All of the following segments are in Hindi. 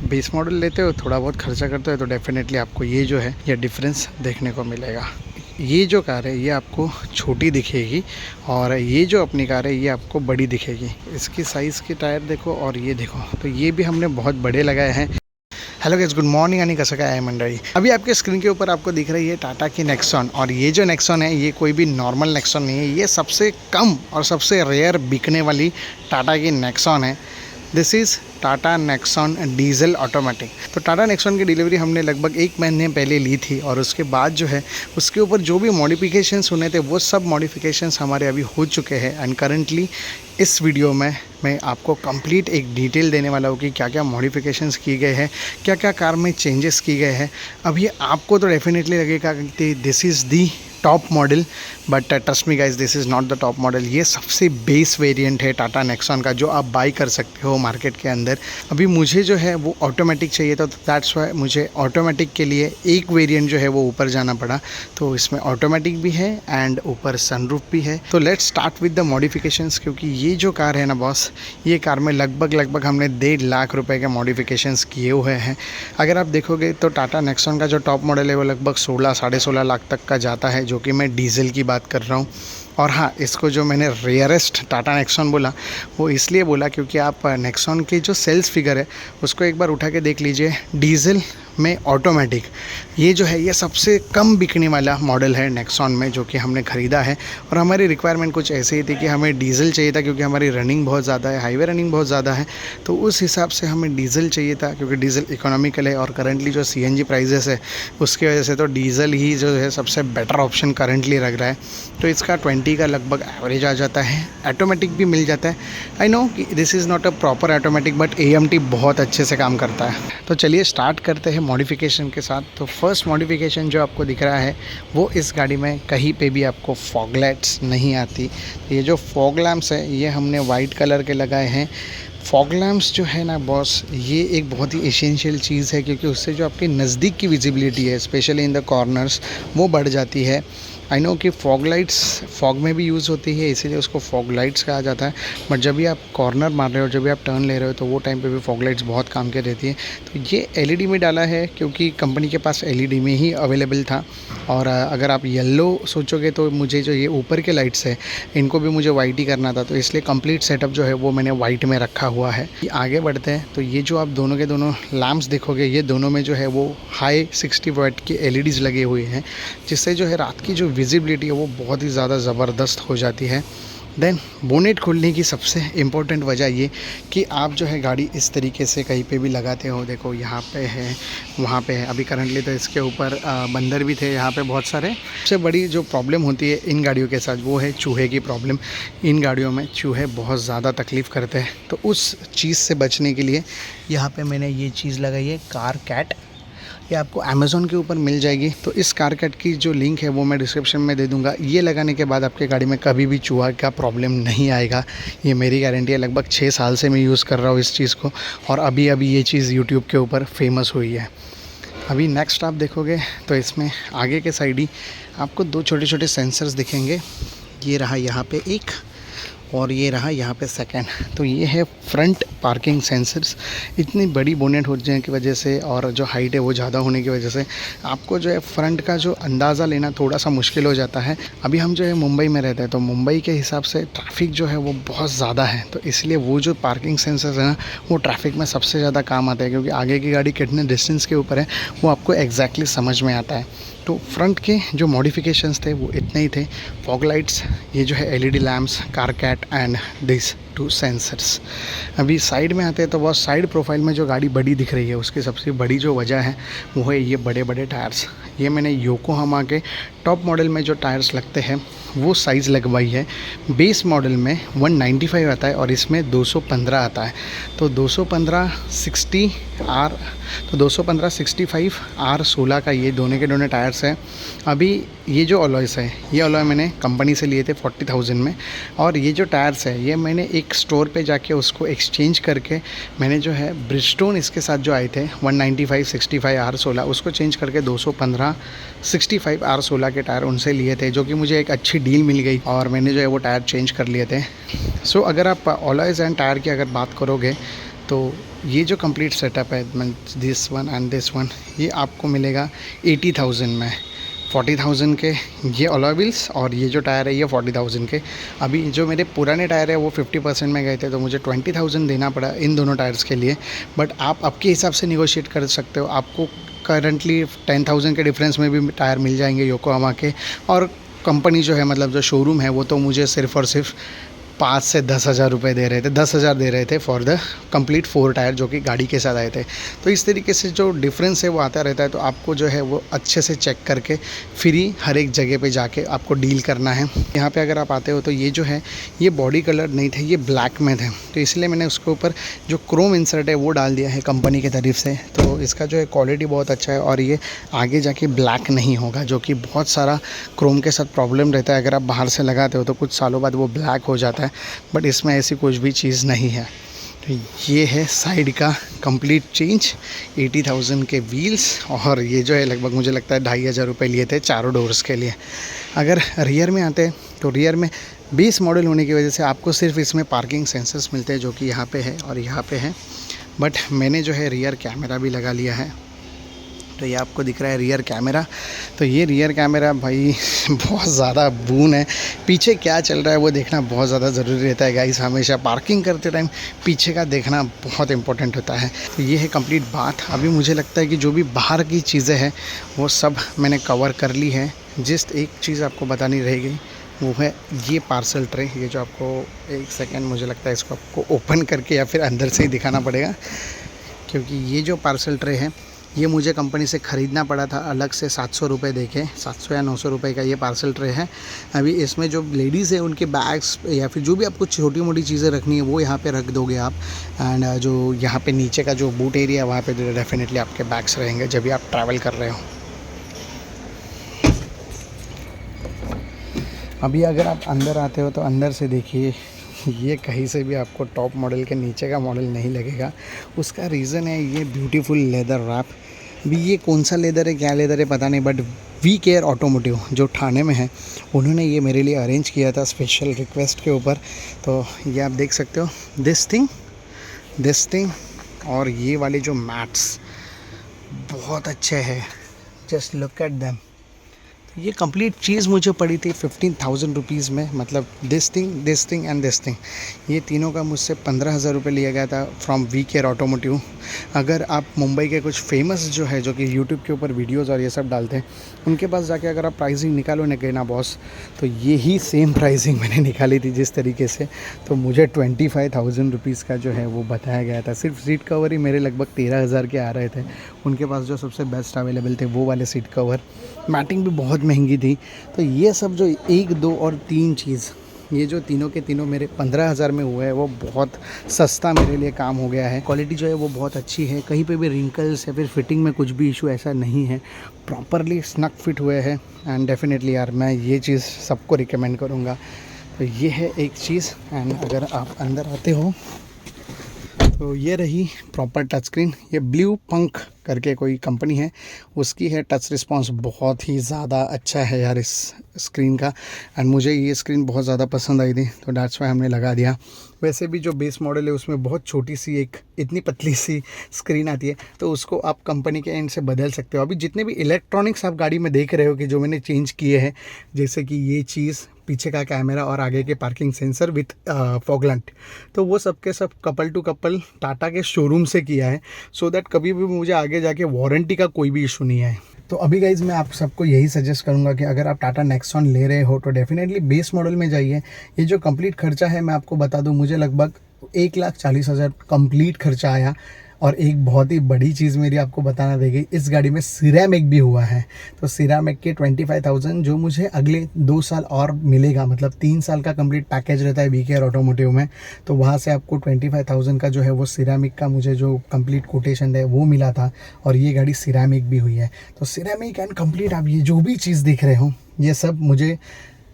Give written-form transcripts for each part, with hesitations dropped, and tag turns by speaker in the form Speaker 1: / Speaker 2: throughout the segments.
Speaker 1: बेस मॉडल लेते हो, थोड़ा बहुत खर्चा करते हो, तो डेफिनेटली आपको ये जो है ये डिफरेंस देखने को मिलेगा। ये जो कार है ये आपको छोटी दिखेगी और ये जो अपनी कार है ये आपको बड़ी दिखेगी। इसकी साइज़ के टायर देखो और ये देखो, तो ये भी हमने बहुत बड़े लगाए हैं। Hello guys, good morning. आणि कसं काय आहे मंडळी, अभी आपके स्क्रीन के ऊपर आपको दिख रही है टाटा की नेक्सॉन। और ये जो नेक्सॉन है ये कोई भी नॉर्मल नेक्सॉन नहीं है, ये सबसे कम और सबसे रेयर बिकने वाली टाटा की नेक्सॉन है। This is Tata Nexon diesel automatic. तो टाटा नेक्सॉन की डिलीवरी हमने लगभग 1 महीने पहले ली थी और उसके बाद जो है उसके ऊपर जो भी मॉडिफिकेशंस होने थे वो सब मॉडिफिकेशंस हमारे अभी हो चुके हैं। एंड करंटली इस वीडियो में मैं आपको कंप्लीट एक डिटेल देने वाला हूँ कि क्या क्या मॉडिफिकेशंस किए गए हैं, क्या क्या कार में चेंजेस किए गए हैं। अभी आपको तो डेफिनेटली लगेगा कि this is the top model, but trust me guys, this is not the top model. ये सबसे बेस वेरिएंट है टाटा नेक्सॉन का जो आप बाई कर सकते हो मार्केट के अंदर। अभी मुझे जो है वो ऑटोमेटिक चाहिए था, तो दैट्स वाई मुझे ऑटोमेटिक के लिए एक वेरिएंट जो है वो ऊपर जाना पड़ा। तो इसमें ऑटोमेटिक भी है एंड ऊपर सनरूफ भी है। तो let's start with the modifications, क्योंकि ये जो कार है ना बॉस, ये कार में लगभग हमने 1.5 लाख रुपए के मॉडिफिकेशंस किए हुए हैं। अगर आप देखोगे तो टाटा नेक्सॉन का जो टॉप मॉडल है वो लगभग 16 साढ़े 16 लाख तक का जाता है, जो कि मैं डीजल की बात कर रहा हूँ। और हाँ, इसको जो मैंने रेयरेस्ट टाटा नेक्सॉन बोला वो इसलिए बोला क्योंकि आप नेक्सॉन की जो सेल्स फिगर है उसको एक बार उठा के देख लीजिए। डीजल में ऑटोमेटिक ये जो है ये सबसे कम बिकने वाला मॉडल है नेक्सॉन में, जो कि हमने ख़रीदा है। और हमारी रिक्वायरमेंट कुछ ऐसे ही थी कि हमें डीजल चाहिए था, क्योंकि हमारी रनिंग बहुत ज़्यादा है, हाईवे रनिंग बहुत ज़्यादा है। तो उस हिसाब से हमें डीजल चाहिए था, क्योंकि डीजल इकोनॉमिकल है। और करंटली जो CNG प्राइजेस है उसकी वजह से तो डीजल ही जो है सबसे बेटर ऑप्शन करंटली लग रहा है। तो इसका 20 का लगभग एवरेज आ जाता है। ऑटोमेटिक भी मिल जाता है। आई नो कि this is not a proper automatic, but AMT बहुत अच्छे से काम करता है। तो चलिए स्टार्ट करते हैं मॉडिफिकेशन के साथ। तो फर्स्ट मॉडिफिकेशन जो आपको दिख रहा है वो इस गाड़ी में कहीं पे भी आपको फॉग लाइट्स नहीं आती। ये जो फॉग लैम्प्स है ये हमने वाइट कलर के लगाए हैं। फॉग लैम्प्स जो है ना बॉस, ये एक बहुत ही एसेंशियल चीज़ है, क्योंकि उससे जो आपकी नज़दीक की विजिबिलिटी है स्पेशली इन द कॉर्नर्स वो बढ़ जाती है। आई नो कि फॉग लाइट्स फॉग में भी यूज़ होती है, इसीलिए उसको फॉग लाइट्स कहा जाता है। बट जब भी आप कॉर्नर मार रहे हो, जब भी आप टर्न ले रहे हो, तो वो टाइम पे भी फॉग लाइट्स बहुत काम के रहती है। तो ये LED में डाला है क्योंकि कंपनी के पास LED में ही अवेलेबल था। और अगर आप येलो सोचोगे तो मुझे जो ये ऊपर के लाइट्स है इनको भी मुझे वाइट ही करना था, तो इसलिए कंप्लीट सेटअप जो है वो मैंने वाइट में रखा हुआ है। आगे बढ़ते हैं तो ये जो आप दोनों के दोनों लैम्प्स देखोगे, ये दोनों में जो है वो हाई 60 वाट की LEDs लगे हुए हैं, जिससे जो है रात की जो विजिबिलिटी है वो बहुत ही ज़्यादा ज़बरदस्त हो जाती है। देन बोनेट खोलने की सबसे इम्पोर्टेंट वजह ये कि आप जो है गाड़ी इस तरीके से कहीं पे भी लगाते हो, देखो यहाँ पे है, वहाँ पे है। अभी करंटली तो इसके ऊपर बंदर भी थे यहाँ पे बहुत सारे। सबसे बड़ी जो प्रॉब्लम होती है इन गाड़ियों के साथ वो है चूहे की प्रॉब्लम। इन गाड़ियों में चूहे बहुत ज़्यादा तकलीफ़ करते हैं, तो उस चीज़ से बचने के लिए यहाँ पर मैंने ये चीज़ लगाई है, कार कैट। ये आपको अमेज़ॉन के ऊपर मिल जाएगी। तो इस कार कैट की जो लिंक है वो मैं डिस्क्रिप्शन में दे दूंगा। ये लगाने के बाद आपके गाड़ी में कभी भी चूहा का प्रॉब्लम नहीं आएगा, ये मेरी गारंटी है। लगभग 6 साल से मैं यूज़ कर रहा हूँ इस चीज़ को, और अभी ये चीज़ यूट्यूब के ऊपर फेमस हुई है। अभी नेक्स्ट आप देखोगे तो इसमें आगे के साइड ही आपको 2 छोटे छोटे सेंसर्स दिखेंगे। ये रहा यहाँ पे एक, और ये रहा यहाँ पे सेकंड। तो ये है फ्रंट पार्किंग सेंसर्स। इतनी बड़ी बोनेट हो जाने की वजह से और जो हाइट है वो ज़्यादा होने की वजह से आपको जो है फ्रंट का जो अंदाज़ा लेना थोड़ा सा मुश्किल हो जाता है। अभी हम जो है मुंबई में रहते हैं, तो मुंबई के हिसाब से ट्रैफिक जो है वो बहुत ज़्यादा है, तो इसलिए वो जो पार्किंग सेंसर्स है ना वो ट्रैफिक में सबसे ज़्यादा काम आता है, क्योंकि आगे की गाड़ी कितने डिस्टेंस के ऊपर है वो आपको एग्जैक्टली समझ में आता है। तो फ्रंट के जो मॉडिफिकेशंस थे वो इतने ही थे। फॉग लाइट्स, ये जो है LED lamps, car cat and this 2 sensors. अभी साइड में आते हैं तो बहुत साइड प्रोफाइल में जो गाड़ी बड़ी दिख रही है उसकी सबसे बड़ी जो वजह है वो है ये बड़े बड़े टायर्स। ये मैंने योकोहामा के टॉप मॉडल में जो टायर्स लगते हैं वो साइज़ लगवाई है। बेस मॉडल में 195 आता है और इसमें 215 आता है। तो 215 60R, तो 215 65 R16 का ये दोनों के दोनों टायर्स हैं। अभी ये जो अलॉयस है ये अलॉय मैंने कंपनी से लिए थे 40,000 में, और ये जो टायर्स है ये मैंने एक स्टोर पे जाके उसको एक्सचेंज करके मैंने जो है ब्रिजस्टोन इसके साथ जो आए थे 195 65 R16 उसको चेंज करके 215 65 R16 के टायर उनसे लिए थे, जो कि मुझे एक अच्छी डील मिल गई और मैंने जो है वो टायर चेंज कर लिए थे। सो अगर आप अलॉयज़ एंड टायर की अगर बात करोगे तो ये जो कंप्लीट सेटअप है means this one and this one, ये आपको मिलेगा 80,000 में। 40,000 के ये अलॉय व्हील्स और ये जो टायर है ये 40,000 के। अभी जो मेरे पुराने टायर है वो 50% में गए थे, तो मुझे 20,000 देना पड़ा इन दोनों टायर्स के लिए। बट आप आपके हिसाब से निगोशिएट कर सकते हो। आपको करंटली 10,000 के डिफरेंस में भी टायर मिल जाएंगे योकोहामा के। और कंपनी जो है मतलब जो शोरूम है वो तो मुझे सिर्फ़ और सिर्फ 5 से 10,000 रुपये दे रहे थे, 10,000 दे रहे थे फॉर द कंप्लीट 4 टायर जो कि गाड़ी के साथ आए थे। तो इस तरीके से जो डिफरेंस है वो आता रहता है। तो आपको जो है वो अच्छे से चेक करके फिर ही हर एक जगह पे जाके आपको डील करना है। यहाँ पे अगर आप आते हो तो ये जो है ये बॉडी कलर नहीं थे, ये ब्लैक में थे, तो इसलिए मैंने उसके ऊपर जो क्रोम इंसर्ट है वो डाल दिया है कंपनी की तरफ से। तो इसका जो है क्वालिटी बहुत अच्छा है और ये आगे जाके ब्लैक नहीं होगा, जो कि बहुत सारा क्रोम के साथ प्रॉब्लम रहता है। अगर आप बाहर से लगाते हो तो कुछ सालों बाद वो ब्लैक हो जाता है, बट इसमें ऐसी कुछ भी चीज़ नहीं है। तो ये है साइड का कंप्लीट चेंज, 80,000 के व्हील्स। और ये जो है लगभग मुझे लगता है 2,500 रुपये लिए थे चारों डोर्स के लिए। अगर रियर में आते हैं तो रियर में बेस मॉडल होने की वजह से आपको सिर्फ इसमें पार्किंग सेंसर्स मिलते हैं, जो कि यहाँ पे है और यहाँ पे है। बट मैंने जो है रियर कैमरा भी लगा लिया है, तो ये आपको दिख रहा है रियर कैमरा। तो ये रियर कैमरा भाई बहुत ज़्यादा बून है। पीछे क्या चल रहा है वो देखना बहुत ज़्यादा ज़रूरी रहता है गाइस। हमेशा पार्किंग करते टाइम पीछे का देखना बहुत इंपॉर्टेंट होता है। तो ये है कंप्लीट बात। अभी मुझे लगता है कि जो भी बाहर की चीज़ें हैं वो सब मैंने कवर कर ली है। जस्ट एक चीज़ आपको बतानी रह गई, वो है ये पार्सल ट्रे। ये जो आपको एक सेकेंड मुझे लगता है इसको आपको ओपन करके या फिर अंदर से ही दिखाना पड़ेगा, क्योंकि ये जो पार्सल ट्रे है ये मुझे कंपनी से ख़रीदना पड़ा था अलग से 700 रुपये दे के। 700 या 900 रुपये का ये पार्सल ट्रे है। अभी इसमें जो लेडीज़ है उनके बैग्स या फिर जो भी आपको छोटी मोटी चीज़ें रखनी है वो यहाँ पे रख दोगे आप। एंड जो यहाँ पे नीचे का जो बूट एरिया है वहाँ पे डेफिनेटली आपके बैग्स रहेंगे जब भी आप ट्रैवल कर रहे हो। अभी अगर आप अंदर आते हो तो अंदर से देखिए, ये कहीं से भी आपको टॉप मॉडल के नीचे का मॉडल नहीं लगेगा। उसका रीज़न है ये ब्यूटीफुल लेदर रैप। भी ये कौन सा लेदर है क्या लेदर है पता नहीं, बट वी केयर ऑटोमोटिव जो ठाणे में है उन्होंने ये मेरे लिए अरेंज किया था स्पेशल रिक्वेस्ट के ऊपर। तो ये आप देख सकते हो दिस थिंग और ये वाले जो मैट्स बहुत अच्छे हैं, जस्ट लुक एट देम। ये कंप्लीट चीज़ मुझे पड़ी थी 15,000 रुपीज़ में, मतलब this thing and this thing. ये तीनों का मुझसे 15,000 रुपये लिया गया था फ्रॉम वी केयर ऑटोमोटिव। अगर आप मुंबई के कुछ फेमस जो है जो कि यूट्यूब के ऊपर वीडियोज़ और ये सब डालते हैं उनके पास जाके अगर आप प्राइसिंग निकालो ना गए ना बॉस, तो ये ही सेम प्राइसिंग मैंने निकाली थी जिस तरीके से। तो मुझे 25,000 रुपीज़ का जो है वो बताया गया था। सिर्फ सीट कवर ही मेरे लगभग 13,000 के आ रहे थे। उनके पास जो सबसे बेस्ट अवेलेबल थे वो वाले सीट कवर। मैटिंग भी बहुत महंगी थी। तो ये सब जो 1, 2 और 3 चीज़, ये जो तीनों के तीनों मेरे 15,000 में हुए हैं वो बहुत सस्ता मेरे लिए काम हो गया है। क्वालिटी जो है वो बहुत अच्छी है, कहीं पे भी रिंकल्स या फिर फिटिंग में कुछ भी इशू ऐसा नहीं है, प्रॉपरली स्नक फिट हुए हैं। एंड डेफिनेटली यार मैं ये चीज़ सबको रिकमेंड करूँगा। तो ये है एक चीज़। एंड अगर आप अंदर आते हो तो ये रही प्रॉपर टच स्क्रीन। ये ब्लू पंख करके कोई कंपनी है उसकी है। टच रिस्पांस बहुत ही ज़्यादा अच्छा है यार इस स्क्रीन का। एंड मुझे ये स्क्रीन बहुत ज़्यादा पसंद आई थी तो डैट्स वाई हमने लगा दिया। वैसे भी जो बेस मॉडल है उसमें बहुत छोटी सी एक इतनी पतली सी स्क्रीन आती है, तो उसको आप कंपनी के एंड से बदल सकते हो। अभी जितने भी इलेक्ट्रॉनिक्स आप गाड़ी में देख रहे हो कि जो मैंने चेंज किए हैं, जैसे कि ये चीज़, पीछे का कैमरा और आगे के parking sensor with fog lamp, तो वो सब के सब कपल टू कपल टाटा के शोरूम से किया है, सो दैट कभी भी मुझे आगे जाके वारंटी का कोई भी इशू नहीं है। तो अभी गाइज़ मैं आप सबको यही सजेस्ट करूंगा कि अगर आप टाटा नेक्सॉन ले रहे हो तो डेफिनेटली बेस मॉडल में जाइए। ये जो कंप्लीट खर्चा है मैं आपको बता दूं, मुझे लगभग 1,40,000 कंप्लीट खर्चा आया। और एक बहुत ही बड़ी चीज़ मेरी आपको बताना रहेगी, इस गाड़ी में सिरेमिक भी हुआ है। तो सिरेमिक के 25,000 जो मुझे अगले 2 साल और मिलेगा, मतलब 3 साल का कंप्लीट पैकेज रहता है वी केयर ऑटोमोटिव में। तो वहाँ से आपको 25,000 का जो है वो सिरेमिक का मुझे जो कंप्लीट कोटेशन है वो मिला था। और ये गाड़ी सिरेमिक भी हुई है। तो सिरेमिक एंड कंप्लीट आप ये जो भी चीज़ देख रहे हो ये सब मुझे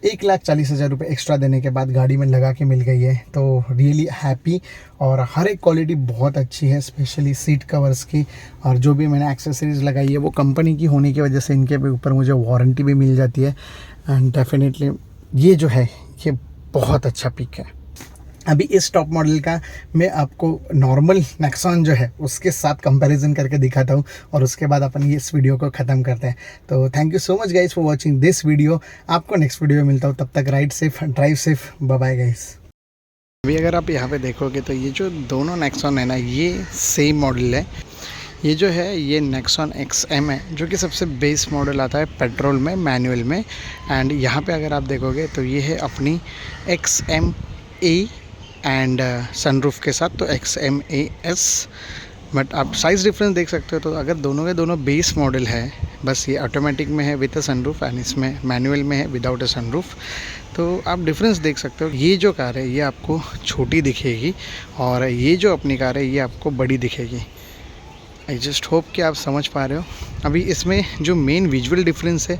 Speaker 1: 1,40,000 रुपये एक्स्ट्रा देने के बाद गाड़ी में लगा के मिल गई है। तो रियली हैप्पी। और हर एक क्वालिटी बहुत अच्छी है, स्पेशली सीट कवर्स की। और जो भी मैंने एक्सेसरीज़ लगाई है वो कंपनी की होने की वजह से इनके ऊपर मुझे वारंटी भी मिल जाती है। एंड डेफिनेटली ये जो है ये बहुत अच्छा पिक है। अभी इस टॉप मॉडल का मैं आपको नॉर्मल नेक्सॉन जो है उसके साथ कंपैरिजन करके दिखाता हूँ और उसके बाद अपन ये इस वीडियो को ख़त्म करते हैं। तो thank you so much guys for watching this video. आपको नेक्स्ट वीडियो में मिलता हूँ, तब तक ride safe, drive safe, bye bye guys. अभी अगर आप यहाँ पे देखोगे तो ये जो दोनों नेक्सॉन है ना, ये सेम मॉडल है। ये जो है ये नेक्सॉन XM है, जो कि सबसे बेस मॉडल आता है पेट्रोल में, मैनुअल में। एंड यहाँ पे अगर आप देखोगे तो ये है अपनी XMA एंड सनरूफ के साथ, तो XMAS। बट आप साइज़ डिफरेंस देख सकते हो। तो अगर दोनों के दोनों बेस मॉडल है, बस ये ऑटोमेटिक में है विद अ सनरूफ एंड इसमें मैनुअल में है विदाउट अ सनरूफ, तो आप डिफरेंस देख सकते हो। ये जो कार है ये आपको छोटी दिखेगी और ये जो अपनी कार है ये आपको बड़ी दिखेगी। आई जस्ट होप कि आप समझ पा रहे हो। अभी इसमें जो मेन विजुअल डिफरेंस है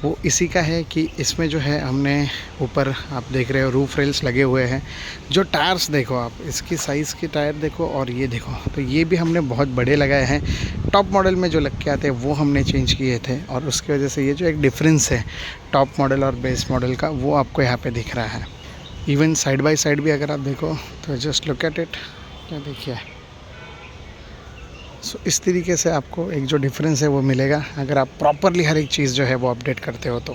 Speaker 1: वो इसी का है कि इसमें जो है हमने ऊपर आप देख रहे हो रूफ रेल्स लगे हुए हैं। जो टायर्स देखो आप, इसकी साइज़ के टायर देखो और ये देखो, तो ये भी हमने बहुत बड़े लगाए हैं। टॉप मॉडल में जो लग के आते हैं वो हमने चेंज किए थे और उसकी वजह से ये जो एक डिफरेंस है टॉप मॉडल और बेस मॉडल का, वो आपको यहाँ पर दिख रहा है। इवन साइड बाई साइड भी अगर आप देखो तो जस्ट लुक एट इट, क्या देखिए। सो इस तरीके से आपको एक जो डिफरेंस है वो मिलेगा अगर आप प्रॉपरली हर एक चीज़ जो है वो अपडेट करते हो तो।